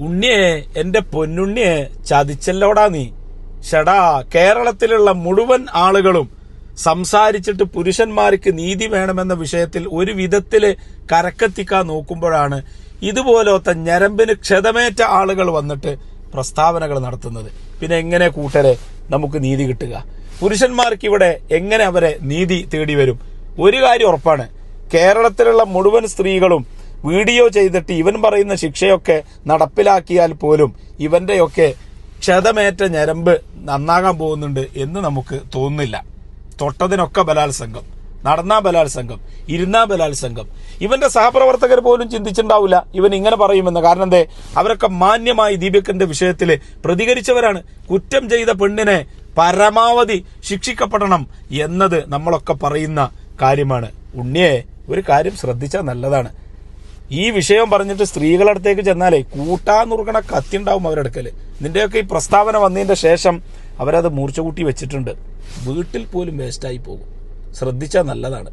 ഉണ്ണിയെ, എന്റെ പൊന്നുണ്ണിയെ ചതിച്ചല്ലോടാ നീ. ഷടാ, കേരളത്തിലുള്ള മുഴുവൻ ആളുകളും സംസാരിച്ചിട്ട് പുരുഷന്മാർക്ക് നീതി വേണമെന്ന വിഷയത്തിൽ ഒരു വിധത്തില് കരക്കെത്തിക്കാൻ നോക്കുമ്പോഴാണ് ഇതുപോലത്തെ ഞരമ്പിന് ക്ഷതമേറ്റ ആളുകൾ വന്നിട്ട് പ്രസ്താവനകൾ നടത്തുന്നത്. പിന്നെ എങ്ങനെ കൂട്ടരെ നമുക്ക് നീതി കിട്ടുക? പുരുഷന്മാർക്ക് ഇവിടെ എങ്ങനെ അവരെ നീതി തേടി വരും? ഒരു കാര്യം ഉറപ്പാണ്, കേരളത്തിലുള്ള മുഴുവൻ സ്ത്രീകളും വീഡിയോ ചെയ്തിട്ട് ഇവൻ പറയുന്ന ശിക്ഷയൊക്കെ നടപ്പിലാക്കിയാൽ പോലും ഇവന്റെയൊക്കെ ക്ഷതമേറ്റ ഞരമ്പ് നന്നാകാൻ പോകുന്നുണ്ട് എന്ന് നമുക്ക് തോന്നുന്നില്ല. തൊട്ടതിനൊക്കെ ബലാത്സംഗം, നടന്നാ ബലാത്സംഗം, ഇരുന്നാ ബലാത്സംഗം. ഇവന്റെ സഹപ്രവർത്തകർ പോലും ചിന്തിച്ചിട്ടുണ്ടാവില്ല ഇവൻ ഇങ്ങനെ പറയുമെന്ന്. കാരണം എന്തേ? അവരൊക്കെ മാന്യമായി ദീപകിന്റെ വിഷയത്തിൽ പ്രതികരിച്ചവരാണ്. കുറ്റം ചെയ്ത പെണ്ണിനെ പരമാവധി ശിക്ഷിക്കപ്പെടണം എന്നത് നമ്മളൊക്കെ പറയുന്ന കാര്യമാണ്. ഉണ്ണിയെ, ഒരു കാര്യം ശ്രദ്ധിച്ചാൽ നല്ലതാണ്. ഈ വിഷയം പറഞ്ഞിട്ട് സ്ത്രീകളുടെ അടുത്തേക്ക് ചെന്നാലേ കൂട്ടാന്നുറുക്കണ കത്തി ഉണ്ടാവും അവരുടെ അടുക്കല്. നിന്റെയൊക്കെ ഈ പ്രസ്താവന വന്നതിന്റെ ശേഷം അവരത് മൂർച്ച കൂട്ടി വെച്ചിട്ടുണ്ട്. വീട്ടിൽ പോലും വേസ്റ്റായി പോകും. ശ്രദ്ധിച്ചാൽ നല്ലതാണ്.